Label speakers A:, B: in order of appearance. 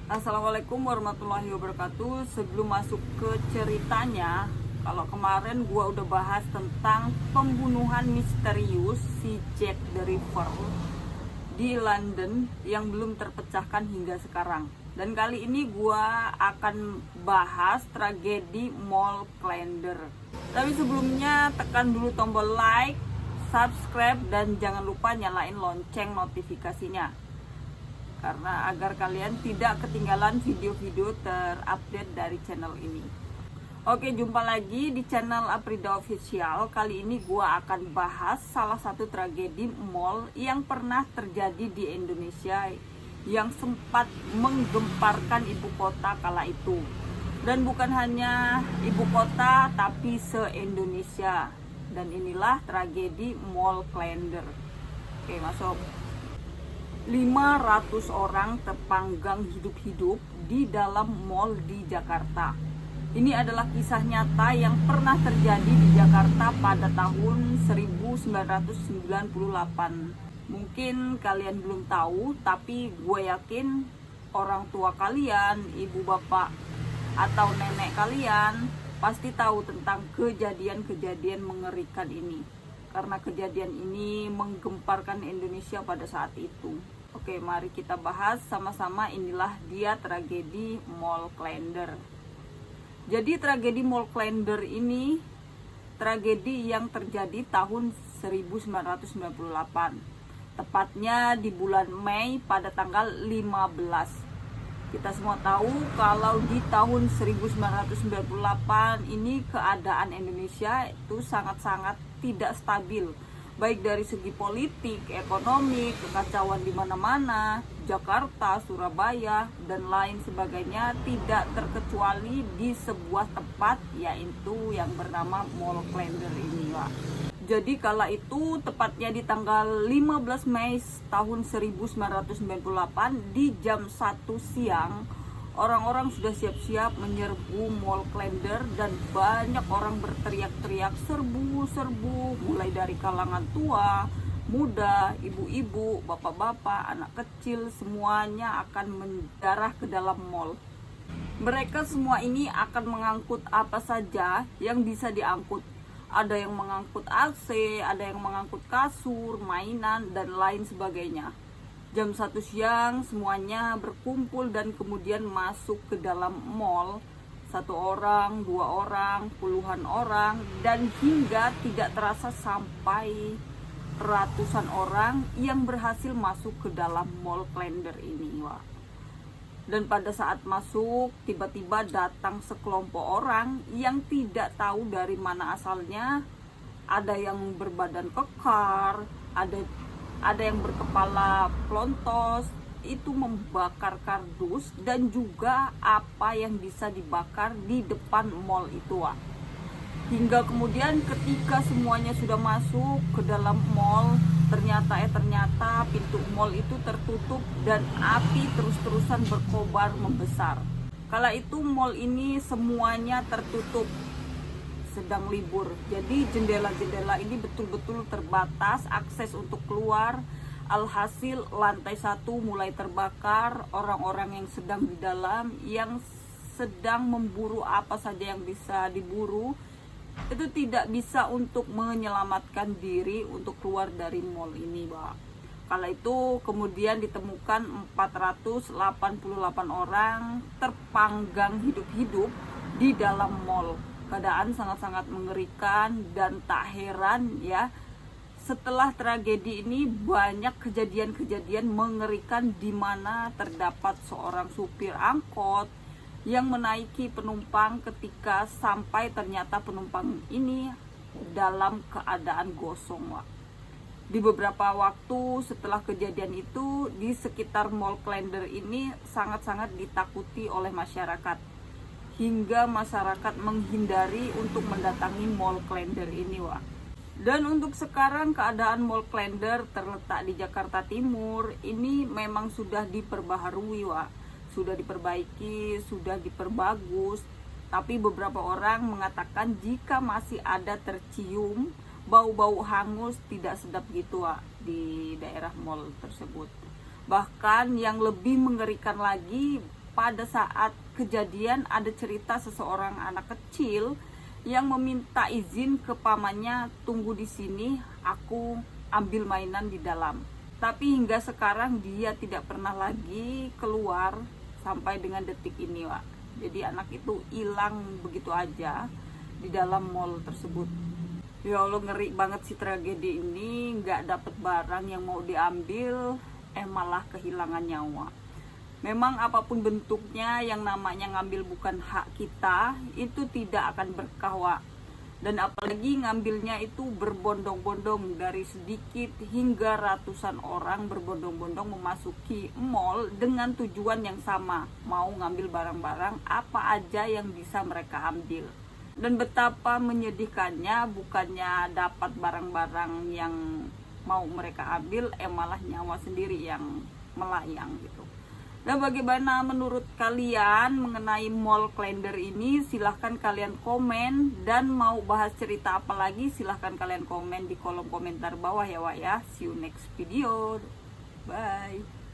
A: Assalamualaikum warahmatullahi wabarakatuh. Sebelum masuk ke ceritanya, kalau kemarin gua udah bahas tentang pembunuhan misterius si Jack the Ripper di London yang belum terpecahkan hingga sekarang. Dan kali ini gua akan bahas tragedi Mall Klender. Tapi sebelumnya tekan dulu tombol like, subscribe, dan jangan lupa nyalain lonceng notifikasinya karena agar kalian tidak ketinggalan video-video terupdate dari channel ini. Oke, jumpa lagi di channel Aprida Official. Kali ini gua akan bahas salah satu tragedi mall yang pernah terjadi di Indonesia yang sempat menggemparkan ibu kota kala itu. Dan bukan hanya ibu kota tapi se-Indonesia. Dan inilah tragedi Mall Klender. Oke, masuk. 500 orang terpanggang hidup-hidup di dalam mall di Jakarta. Ini adalah kisah nyata yang pernah terjadi di Jakarta pada tahun 1998. Mungkin kalian belum tahu, tapi gue yakin orang tua kalian, ibu bapak atau nenek kalian pasti tahu tentang kejadian-kejadian mengerikan ini. Karena kejadian ini menggemparkan Indonesia pada saat itu. Oke, mari kita bahas sama-sama. Inilah dia tragedi Mall Klender. Jadi tragedi Mall Klender ini tragedi yang terjadi tahun 1998. Tepatnya di bulan Mei pada tanggal 15. Kita semua tahu kalau di tahun 1998 ini keadaan Indonesia itu sangat-sangat tidak stabil. Baik dari segi politik, ekonomi, kekacauan di mana-mana, Jakarta, Surabaya, dan lain sebagainya tidak terkecuali di sebuah tempat yaitu yang bernama Mall Klender ini, Pak. Jadi kala itu tepatnya di tanggal 15 Mei tahun 1998 di jam 1 siang orang-orang sudah siap-siap menyerbu Mall Klender dan banyak orang berteriak-teriak serbu-serbu, mulai dari kalangan tua, muda, ibu-ibu, bapak-bapak, anak kecil, semuanya akan menjarah ke dalam mall. Mereka semua ini akan mengangkut apa saja yang bisa diangkut. Ada yang mengangkut AC, ada yang mengangkut kasur, mainan, dan lain sebagainya. Jam 1 siang semuanya berkumpul dan kemudian masuk ke dalam mall. 1 orang, 2 orang, puluhan orang, dan hingga tidak terasa sampai ratusan orang yang berhasil masuk ke dalam Mall Klender ini, Wah. Dan pada saat masuk tiba-tiba datang sekelompok orang yang tidak tahu dari mana asalnya. Ada yang berbadan kekar, ada yang berkepala plontos, itu membakar kardus dan juga apa yang bisa dibakar di depan mall itu, Wak. Hingga kemudian ketika semuanya sudah masuk ke dalam mall, ternyata pintu mall itu tertutup dan api terus-terusan berkobar membesar. Kala itu mall ini semuanya tertutup, sedang libur. Jadi jendela-jendela ini betul-betul terbatas akses untuk keluar. Alhasil lantai 1 mulai terbakar. Orang-orang yang sedang di dalam, yang sedang memburu apa saja yang bisa diburu, itu tidak bisa untuk menyelamatkan diri untuk keluar dari mall ini, Pak. Kala itu kemudian ditemukan 488 orang terpanggang hidup-hidup di dalam mall. Keadaan sangat-sangat mengerikan dan tak heran ya, setelah tragedi ini banyak kejadian-kejadian mengerikan di mana terdapat seorang supir angkot yang menaiki penumpang ketika sampai ternyata penumpang ini dalam keadaan gosong, Wak. Di beberapa waktu setelah kejadian itu di sekitar Mall Klender ini sangat-sangat ditakuti oleh masyarakat. Hingga masyarakat menghindari untuk mendatangi Mall Klender ini, Wak. Dan untuk sekarang keadaan Mall Klender terletak di Jakarta Timur ini memang sudah diperbaharui, Wak. Sudah diperbaiki, sudah diperbagus. Tapi beberapa orang mengatakan jika masih ada tercium bau-bau hangus tidak sedap gitu, Wak, di daerah mall tersebut. Bahkan yang lebih mengerikan lagi, pada saat kejadian ada cerita seseorang anak kecil yang meminta izin ke pamannya, tunggu di sini, aku ambil mainan di dalam. Tapi hingga sekarang dia tidak pernah lagi keluar sampai dengan detik ini, Wak. Jadi anak itu hilang begitu aja di dalam mall tersebut. Ya Allah, ngeri banget sih tragedi ini. Nggak dapet barang yang mau diambil, malah kehilangan nyawa. Memang apapun bentuknya, yang namanya ngambil bukan hak kita, itu tidak akan berkah, Wak. Dan apalagi ngambilnya itu berbondong-bondong, dari sedikit hingga ratusan orang berbondong-bondong memasuki mall dengan tujuan yang sama, mau ngambil barang-barang apa aja yang bisa mereka ambil. Dan betapa menyedihkannya, bukannya dapat barang-barang yang mau mereka ambil, malah nyawa sendiri yang melayang gitu. Dan bagaimana menurut kalian mengenai mall Klender ini? Silahkan kalian komen, dan mau bahas cerita apa lagi silahkan kalian komen di kolom komentar bawah ya, Wak ya. See you next video. Bye.